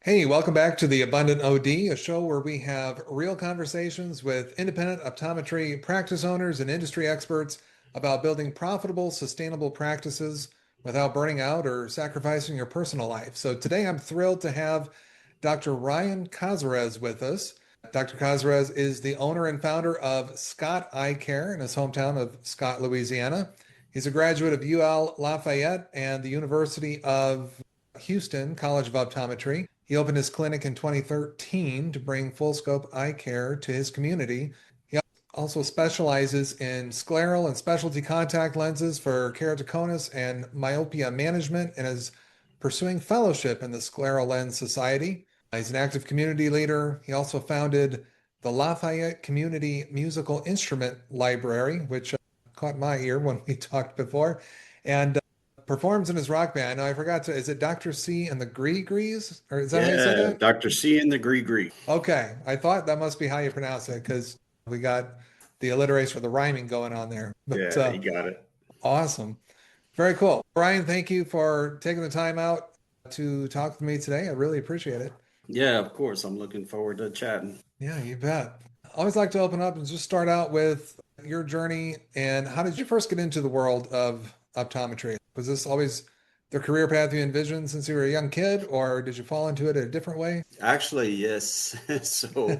Hey, welcome back to the Abundant OD, a show where we have real conversations with independent optometry practice owners and industry experts about building profitable, sustainable practices without burning out or sacrificing your personal life. So today I'm thrilled to have Dr. Ryan Cazares with us. Dr. Cazares is the owner and founder of Scott iCare in his hometown of Scott, Louisiana. He's a graduate of UL Lafayette and the University of Houston College of Optometry. He opened his clinic in 2013 to bring full scope eye care to his community. He also specializes in scleral and specialty contact lenses for keratoconus and myopia management and is pursuing fellowship in the Scleral Lens Society. He's an active community leader. He also founded the Lafayette Community Musical Instrument Library, which caught my ear when we talked before, and performs in his rock band. Now I forgot to, is it Dr. C and the Gree Grees? Or is that how you say Yeah, that? Dr. C and the Gree. Okay. I thought that must be how you pronounce it because we got the alliteration or the rhyming going on there. But Yeah, you got it. awesome. Very cool. Brian, thank you for taking the time out to talk with me today. I really appreciate it. Yeah, of course. I'm looking forward to chatting. Yeah, you bet. I always like to open up and just start out with your journey and how did you first get into the world of optometry? Was this always the career path you envisioned since you were a young kid, or did you fall into it a different way? Actually, yes. So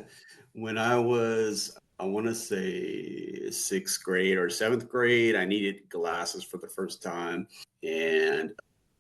when I want to say sixth grade or seventh grade, I needed glasses for the first time. And,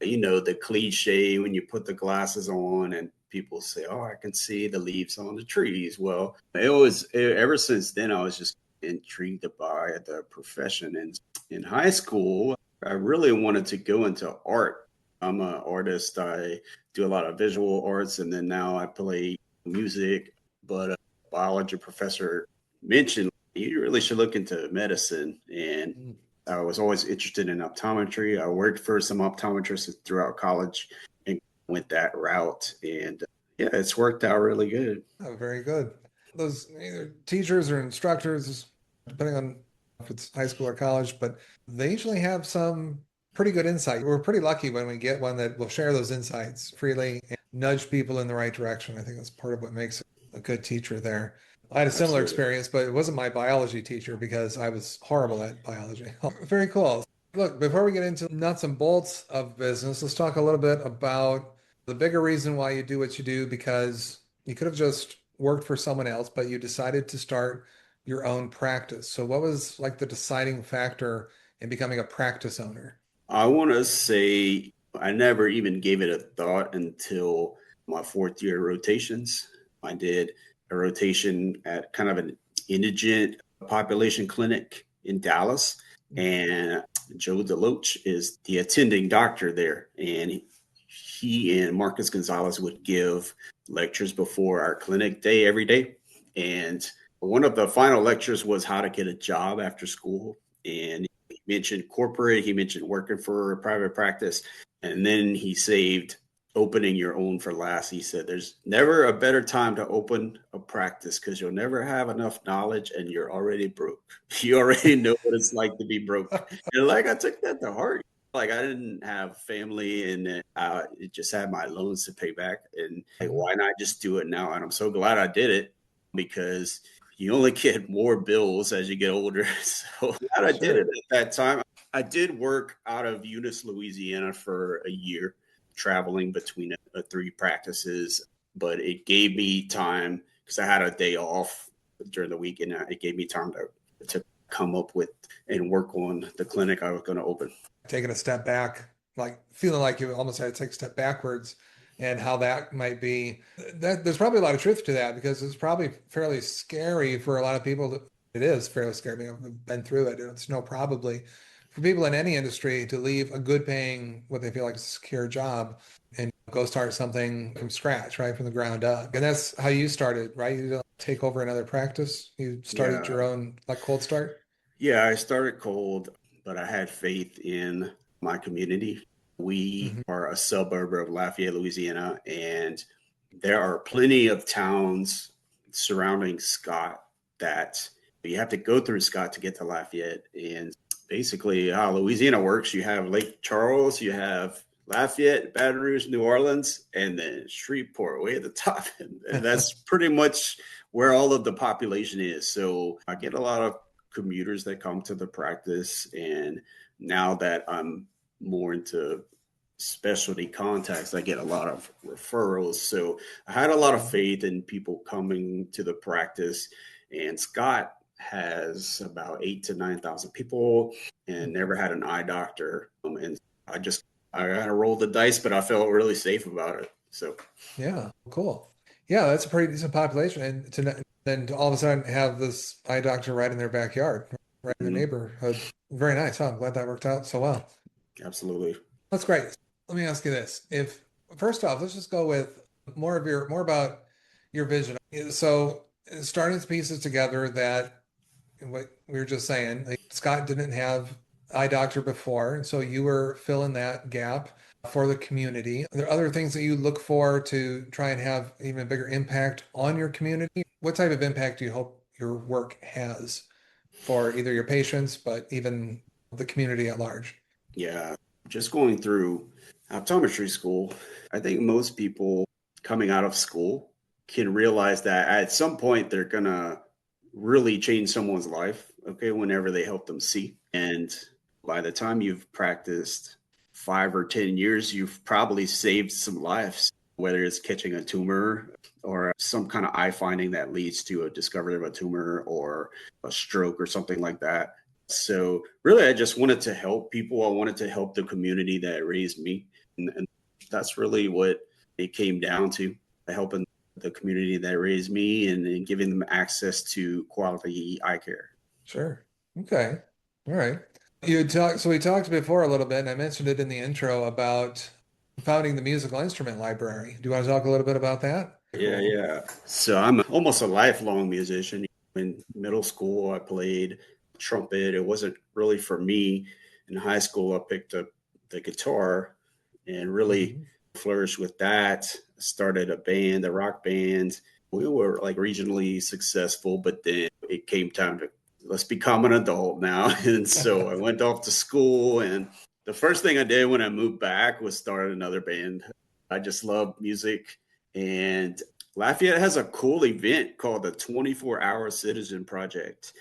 the cliche when you put the glasses on and people say, oh, I can see the leaves on the trees. Well, ever since then, I was just intrigued by the profession. And in high school, I really wanted to go into art. I'm an artist. I do a lot of visual arts, and then now I play music. But a biology professor mentioned you really should look into medicine, and Mm. I was always interested in optometry. I worked for some optometrists throughout college and went that route, and yeah, it's worked out really good. Oh, very good. Those either teachers or instructors, depending on if it's high school or college, but they usually have some pretty good insight. We're pretty lucky when we get one that will share those insights freely and nudge people in the right direction. I think that's part of what makes a good teacher there. I had a similar Absolutely. experience, but it wasn't my biology teacher because I was horrible at biology. Very cool. Look, before we get into nuts and bolts of business, let's talk a little bit about the bigger reason why you do what you do, because you could have just worked for someone else, but you decided to start your own practice. So what was like the deciding factor in becoming a practice owner? I want to say I never even gave it a thought until my fourth year rotations. I did a rotation at kind of an indigent population clinic in Dallas, and Joe DeLoach is the attending doctor there. And he and Marcus Gonzalez would give lectures before our clinic day every day. And one of the final lectures was how to get a job after school. And he mentioned corporate, he mentioned working for a private practice, and then he saved opening your own for last. He said, there's never a better time to open a practice because you'll never have enough knowledge and you're already broke. You already know what it's like to be broke. And like, I took that to heart. Like, I didn't have family and it just had my loans to pay back. And like, why not just do it now? And I'm so glad I did it because you only get more bills as you get older. So glad I did it Sure. at that time. I did work out of Eunice, Louisiana for a year, traveling between three practices, but it gave me time because I had a day off during the week, and it gave me time to come up with and work on the clinic I was going to open. Taking a step back, like feeling like you almost had to take a step backwards and how that might be that there's probably a lot of truth to that because it's probably fairly scary for a lot of people. It is fairly scary. I've been through it. It's no probably for people in any industry to leave a good paying, what they feel like is a secure job and go start something from scratch, right? From the ground up. And that's how you started, right? You didn't take over another practice. You started Yeah, your own like cold start. yeah. I started cold, but I had faith in my community. We Hmm. are a suburb of Lafayette, Louisiana, and there are plenty of towns surrounding Scott that you have to go through Scott to get to Lafayette. And basically, how Louisiana works, you have Lake Charles, you have Lafayette, Baton Rouge, New Orleans, and then Shreveport way at the top. And that's pretty much where all of the population is. So I get a lot of commuters that come to the practice. And now that I'm more into specialty contacts, I get a lot of referrals. So I had a lot of faith in people coming to the practice. And Scott has about 8 to 9 thousand people and never had an eye doctor. And I got to roll the dice, but I felt really safe about it. So Yeah, cool. Yeah, that's a pretty decent population. And then to all of a sudden have this eye doctor right in their backyard, right in their mhm, neighborhood. Very nice, huh? I'm glad that worked out so well. absolutely. That's great. Let me ask you this. If first off, let's just go with more about your vision. So starting to pieces together that what we were just saying, like Scott didn't have eye doctor before, and so you were filling that gap for the community. Are there other things that you look for to try and have even a bigger impact on your community? What type of impact do you hope your work has for either your patients, but even the community at large? Yeah. Just going through optometry school, I think most people coming out of school can realize that at some point they're going to really change someone's life, okay, whenever they help them see. And by the time you've practiced 5 or 10 years, you've probably saved some lives, whether it's catching a tumor or some kind of eye finding that leads to a discovery of a tumor or a stroke or something like that. So really, I just wanted to help people. I wanted to help the community that raised me. And that's really what it came down to, helping the community that raised me and giving them access to quality eye care. Sure. Okay. All right. So we talked before a little bit, and I mentioned it in the intro about founding the musical instrument library. Do you want to talk a little bit about that? Yeah, Cool. yeah. So I'm almost a lifelong musician. In middle school, I played trumpet. It wasn't really for me. In high school, I picked up the guitar and really Mhm. flourished with that. Started a band, a rock band. We were like regionally successful, but then it came time to let's become an adult now. And so I went off to school. And the first thing I did when I moved back was start another band. I just love music. And Lafayette has a cool event called the 24-Hour Citizen Project.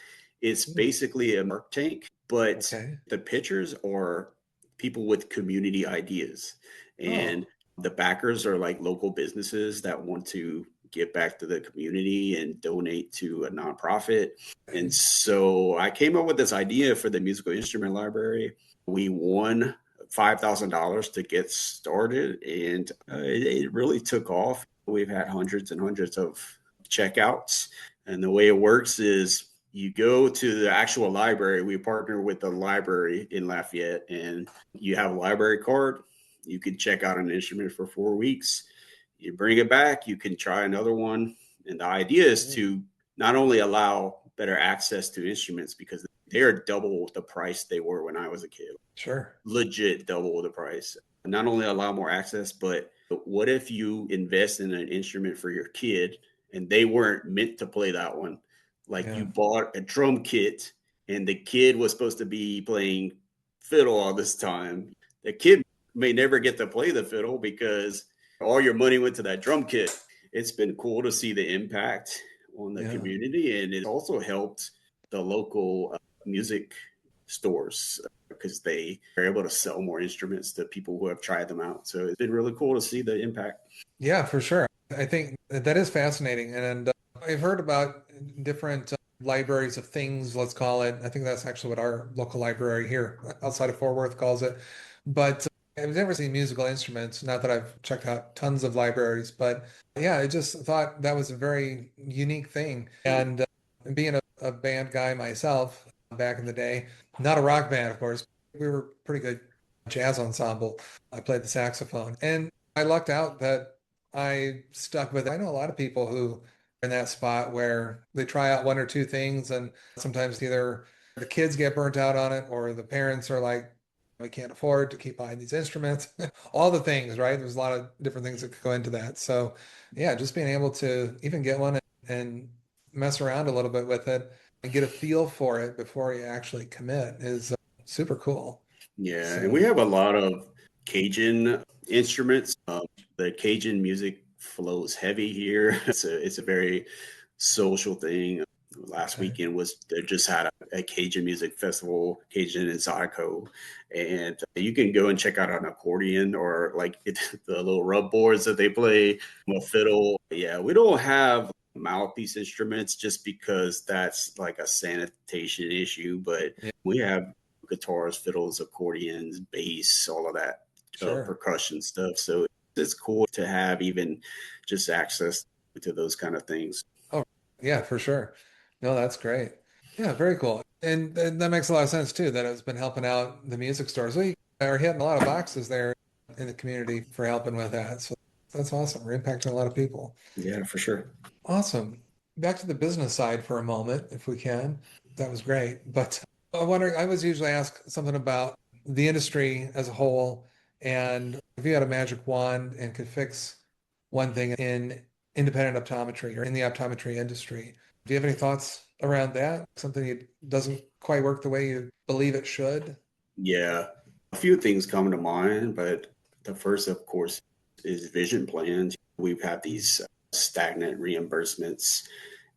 It's Hmm. basically a Mark Tank, but Okay. the pitchers are people with community ideas. And Oh, the backers are like local businesses that want to give back to the community and donate to a nonprofit. And okay. so I came up with this idea for the musical instrument library. We won $5,000 to get started, and it really took off. We've had hundreds and hundreds of checkouts. And the way it works is you go to the actual library. We partner with the library in Lafayette, and you have a library card. You can check out an instrument for 4 weeks. You bring it back, you can try another one. And the idea is Mm. to not only allow better access to instruments because they're double the price they were when I was a kid, Sure. legit double the price. Not only allow more access, but what if you invest in an instrument for your kid and they weren't meant to play that one? Like you Yeah. bought a drum kit and the kid was supposed to be playing fiddle all this time. The kid may never get to play the fiddle because all your money went to that drum kit. It's been cool to see the impact on the Yeah. community, and it also helped the local music stores because they are able to sell more instruments to people who have tried them out. So it's been really cool to see the impact. Yeah, for sure. I think that is fascinating. And I've heard about different libraries of things, let's call it. I think that's actually what our local library here outside of Fort Worth calls it. But I've never seen musical instruments, not that I've checked out tons of libraries, but yeah, I just thought that was a very unique thing. And being a band guy myself back in the day, not a rock band, of course, we were pretty good jazz ensemble. I played the saxophone. And I lucked out that I stuck with it. I know a lot of people who are in that spot where they try out one or two things, and sometimes either the kids get burnt out on it or the parents are like, we can't afford to keep buying these instruments. All the things, right? There's a lot of different things that could go into that. So, yeah, just being able to even get one and mess around a little bit with it and get a feel for it before you actually commit is super cool. Yeah, and we So, have a lot of Cajun instruments. The Cajun music flows heavy here. It's a very social thing. Last Okay. weekend was they just had a Cajun music festival, Cajun and Zydeco, and you can go and check out an accordion or like the little rub boards that they play, a fiddle. Yeah, we don't have mouthpiece instruments just because that's like a sanitation issue, but Yeah, we have guitars, fiddles, accordions, bass, all of that sure. percussion stuff. So it's cool to have even just access to those kind of things. Oh, yeah, for sure. No, that's great. Yeah, very cool. And that makes a lot of sense too, that it's been helping out the music stores. We are hitting a lot of boxes there in the community for helping with that. So that's awesome. We're impacting a lot of people. Yeah, for sure. Awesome. Back to the business side for a moment, if we can. That was great. But I'm wondering, I was usually asked something about the industry as a whole, and if you had a magic wand and could fix one thing in independent optometry or in the optometry industry, do you have any thoughts around that? Something that doesn't quite work the way you believe it should? Yeah, a few things come to mind, but the first, of course, is vision plans. We've had these stagnant reimbursements,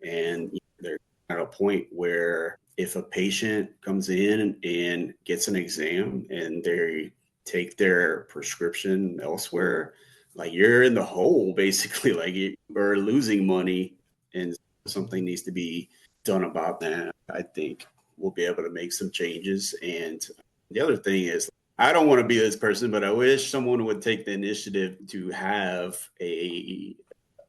and they're at a point where if a patient comes in and gets an exam and they take their prescription elsewhere, like you're in the hole basically, like you are losing money, and something needs to be done about that. I think we'll be able to make some changes. And the other thing is, I don't want to be this person, but I wish someone would take the initiative to have a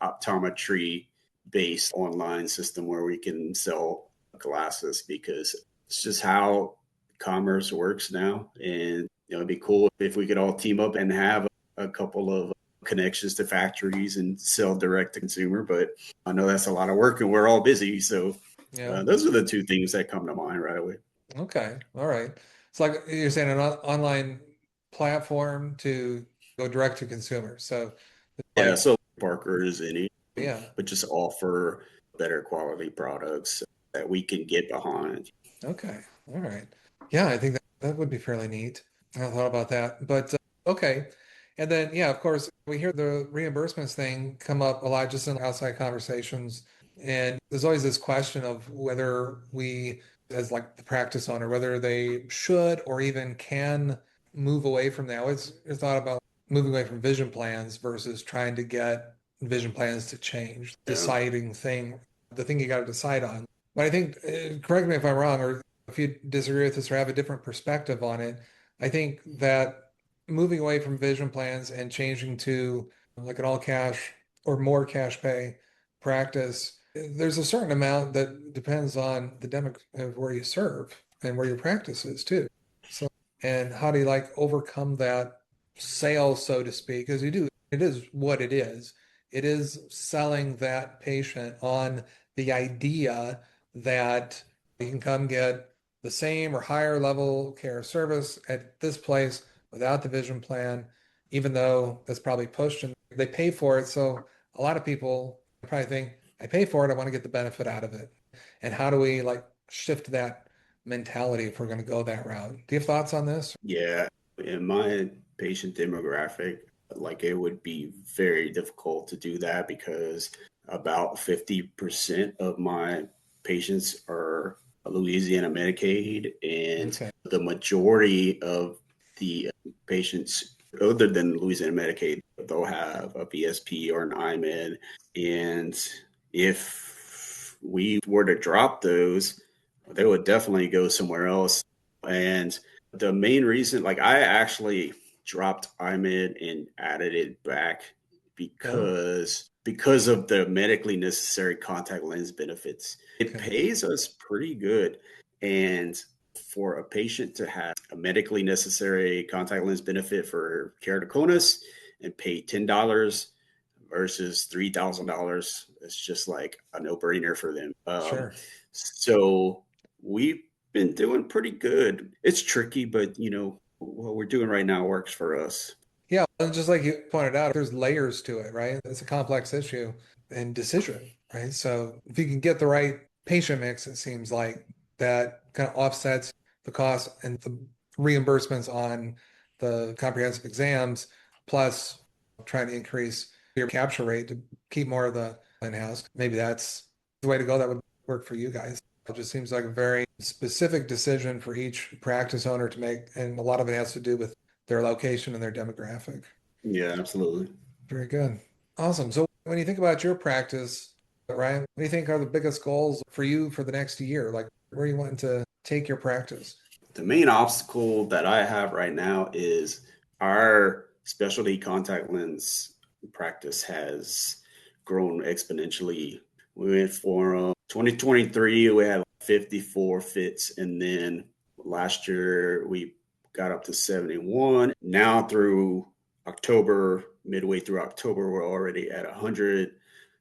optometry based online system where we can sell glasses, because it's just how commerce works now. And it'd be cool if we could all team up and have a couple of connections to factories and sell direct to consumer. But I know that's a lot of work and we're all busy. So Yeah. those are the two things that come to mind right away. Okay. All right. It's like you're saying an online platform to go direct to consumer. So it's Yeah, like, so Parker is any, yeah. but just offer better quality products that we can get behind. Okay. All right. Yeah, I think that would be fairly neat. I hadn't thought about that. But okay. And then, yeah, of course, we hear the reimbursements thing come up a lot just in outside conversations. And there's always this question of whether we, as like the practice owner, whether they should or even can move away from that. I always thought about moving away from vision plans versus trying to get vision plans to change, Yeah. deciding thing, the thing you got to decide on. But I think, correct me if I'm wrong, or if you disagree with this or have a different perspective on it, I think that moving away from vision plans and changing to like an all cash or more cash pay practice, there's a certain amount that depends on the demo of where you serve and where your practice is too. So, and how do you like overcome that sale, so to speak? Because you do, it is what it is. It is selling that patient on the idea that you can come get the same or higher level care service at this place without the vision plan, even though that's probably pushed and they pay for it. So a lot of people probably think, I pay for it, I want to get the benefit out of it. And how do we like shift that mentality if we're going to go that route? Do you have thoughts on this? Yeah. In my patient demographic, like it would be very difficult to do that because about 50% of my patients are Louisiana Medicaid, and Okay, the majority of the patients other than Louisiana Medicaid, they'll have a VSP or an IMED. And if we were to drop those, they would definitely go somewhere else. And the main reason, like I actually dropped IMED and added it back oh, because of the medically necessary contact lens benefits. It okay, pays us pretty good. And for a patient to have a medically necessary contact lens benefit for keratoconus and pay $10 versus $3,000, it's just like a no brainer for them. sure. So we've been doing pretty good. It's tricky, but what we're doing right now works for us. Yeah, and just like you pointed out, there's layers to it, right? It's a complex issue and decision, right? So if you can get the right patient mix, it seems like that kind of offsets the cost and the reimbursements on the comprehensive exams, plus trying to increase your capture rate to keep more of the in-house. Maybe that's the way to go. That would work for you guys. It just seems like a very specific decision for each practice owner to make, and a lot of it has to do with their location and their demographic. Yeah, absolutely. Very good. Awesome. So when you think about your practice, Ryan, what do you think are the biggest goals for you for the next year? Like where you want to take your practice? The main obstacle that I have right now is our specialty contact lens practice has grown exponentially. We went from 2023, we had 54 fits, and then last year we got up to 71. Now through October, midway through October, we're already at 100.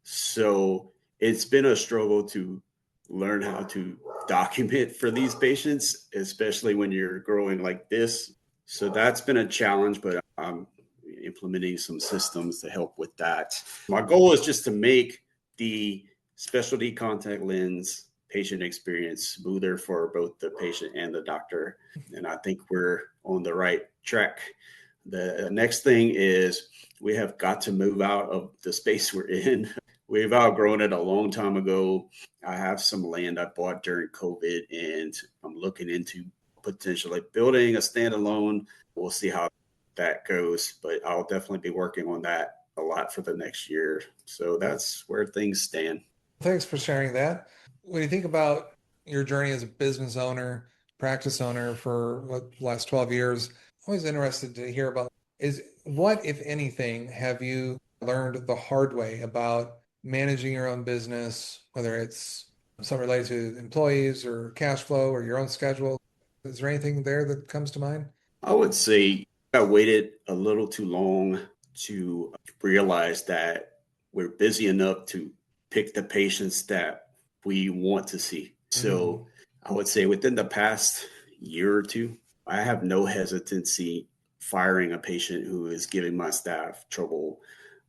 So it's been a struggle to learn how to document for these patients, especially when you're growing like this. So that's been a challenge, but I'm implementing some systems to help with that. My goal is just to make the specialty contact lens patient experience smoother for both the patient and the doctor. And I think we're on the right track. The next thing is we have got to move out of the space we're in. We've outgrown it a long time ago. I have some land I bought during COVID, and I'm looking into potentially building a standalone. We'll see how that goes, but I'll definitely be working on that a lot for the next year. So that's where things stand. Thanks for sharing that. When you think about your journey as a business owner, practice owner for what, the last 12 years, I'm always interested to hear about is what, if anything, have you learned the hard way about managing your own business, whether it's something related to employees or cash flow or your own schedule? Is there anything there that comes to mind? I would say I waited a little too long to realize that we're busy enough to pick the patients that we want to see. So I would say within the past year or two, I have no hesitancy firing a patient who is giving my staff trouble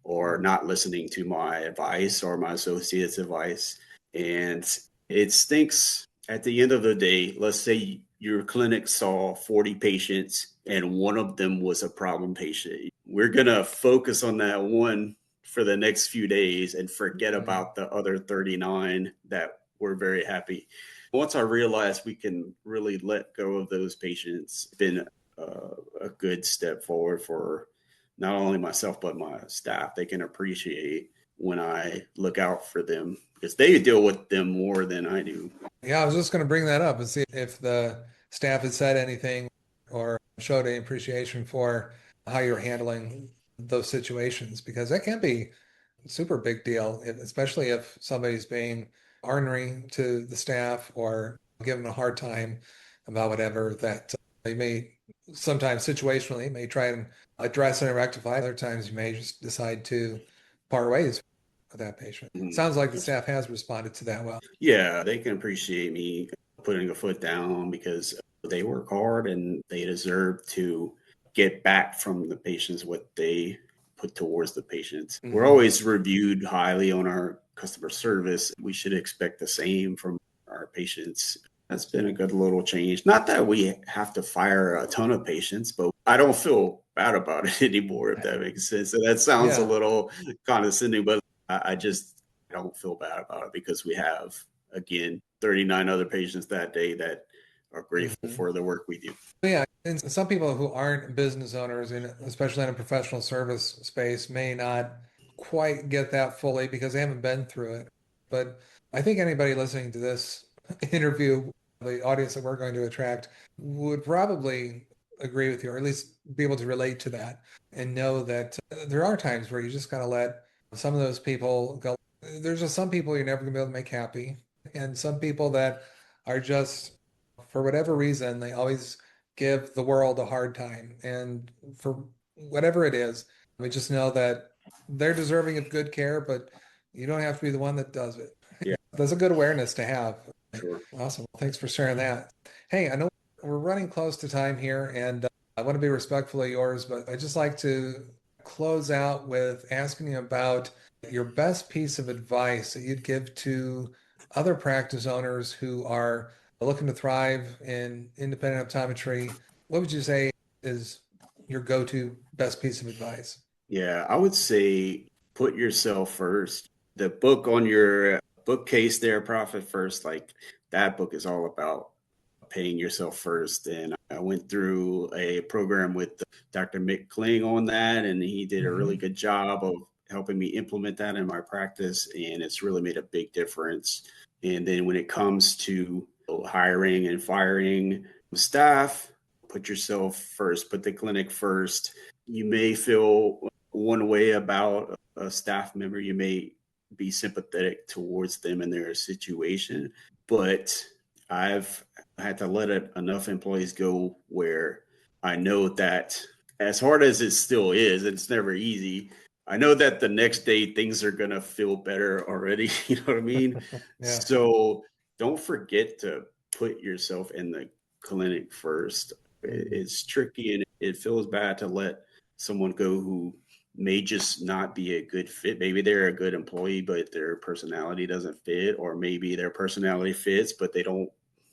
or not listening to my advice or my associates' advice. And it stinks at the end of the day. Let's say your clinic saw 40 patients and one of them was a problem patient. We're going to focus on that one for the next few days and forget about the other 39 that were very happy. Once I realized we can really let go of those patients, it's been a good step forward for not only myself, but my staff. They can appreciate when I look out for them because they deal with them more than I do. Yeah, I was just going to bring that up and see if the staff had said anything or showed any appreciation for how you're handling those situations, because that can be a super big deal, especially if somebody's being ornery to the staff or giving a hard time about whatever that they may sometimes situationally may try and address and rectify. Other times you may just decide to part ways with that patient. Sounds like the staff has responded to that well. Yeah, they can appreciate me putting a foot down because they work hard and they deserve to get back from the patients what they put towards the patients. We're always reviewed highly on our customer service. We should expect the same from our patients. That's been a good little change. Not that we have to fire a ton of patients, but I don't feel bad about it anymore, if that makes sense. And that sounds a little condescending, but I just don't feel bad about it because we have, again, 39 other patients that day that are grateful for the work we do. Yeah, and some people who aren't business owners, and especially in a professional service space, may not quite get that fully because they haven't been through it. But I think anybody listening to this interview, the audience that we're going to attract, would probably agree with you, or at least be able to relate to that and know that there are times where you just got to let some of those people go. There's just some people you're never going to be able to make happy, and some people that are just, for whatever reason, they always give the world a hard time. And for whatever it is, we just know that they're deserving of good care, but you don't have to be the one that does it. Yeah, That's a good awareness to have. sure. Awesome. Well, thanks for sharing that. Hey, I know we're running close to time here, and I want to be respectful of yours, but I just like to close out with asking you about your best piece of advice that you'd give to other practice owners who are looking to thrive in independent optometry. What would you say is your go-to best piece of advice? Yeah, I would say put yourself first. The book on your bookcase there, Profit First, like that book is all about paying yourself first. And I went through a program with Dr. Mick Kling on that, and he did a really Hmm. good job of helping me implement that in my practice. And it's really made a big difference. And then when it comes to hiring and firing staff, put yourself first, put the clinic first. You may feel one way about a staff member, you may be sympathetic towards them and their situation, but I've had to let enough employees go where I know that as hard as it still is, it's never easy. I know that the next day things are going to feel better already. You know what I mean? Yeah. So don't forget to put yourself in the clinic first. Mhm. It's tricky and it feels bad to let someone go who may just not be a good fit. Maybe they're a good employee, but their personality doesn't fit, or maybe their personality fits, but they don't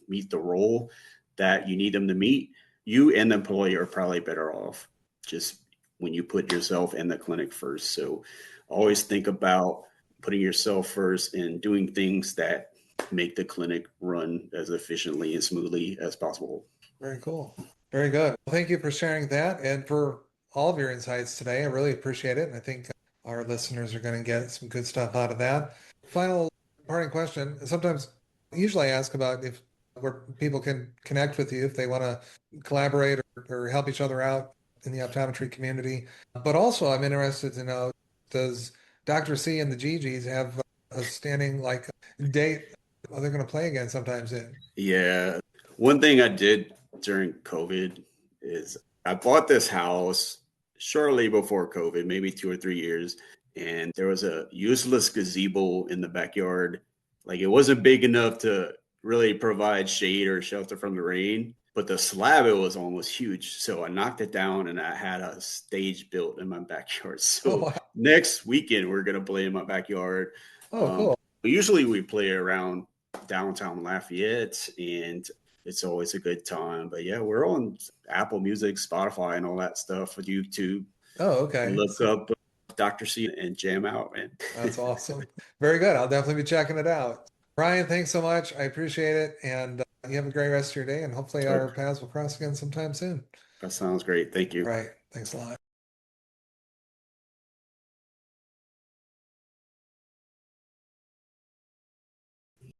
meet the role that you need them to meet. You and the employee are probably better off just when you put yourself in the clinic first. So always think about putting yourself first and doing things that make the clinic run as efficiently and smoothly as possible. Very cool. Very good. Well, thank you for sharing that and for all of your insights today. I really appreciate it. And I think our listeners are going to get some good stuff out of that. Final parting question. Sometimes, usually I ask about if where people can connect with you if they want to collaborate or help each other out in the optometry community. But also, I'm interested to know, does Dr. C and the Gigi's have a standing like date they're going to play again sometime soon? Yeah. One thing I did during COVID is I bought this house shortly before COVID, maybe 2 or 3 years, and there was a useless gazebo in the backyard. Like it wasn't big enough to really provide shade or shelter from the rain, but the slab it was almost huge. So I knocked it down and I had a stage built in my backyard. Oh, So wow. next weekend we're gonna play in my backyard. Oh, Um, cool. usually we play around downtown Lafayette, and it's always a good time. But yeah, we're on Apple Music, Spotify, and all that stuff with YouTube. Oh, okay. Look up Dr. C and jam out, man. That's awesome. Very good. I'll definitely be checking it out. Brian, thanks so much. I appreciate it. And you have a great rest of your day. And hopefully our Okay, paths will cross again sometime soon. that sounds great. Thank All you. right. Thanks a lot.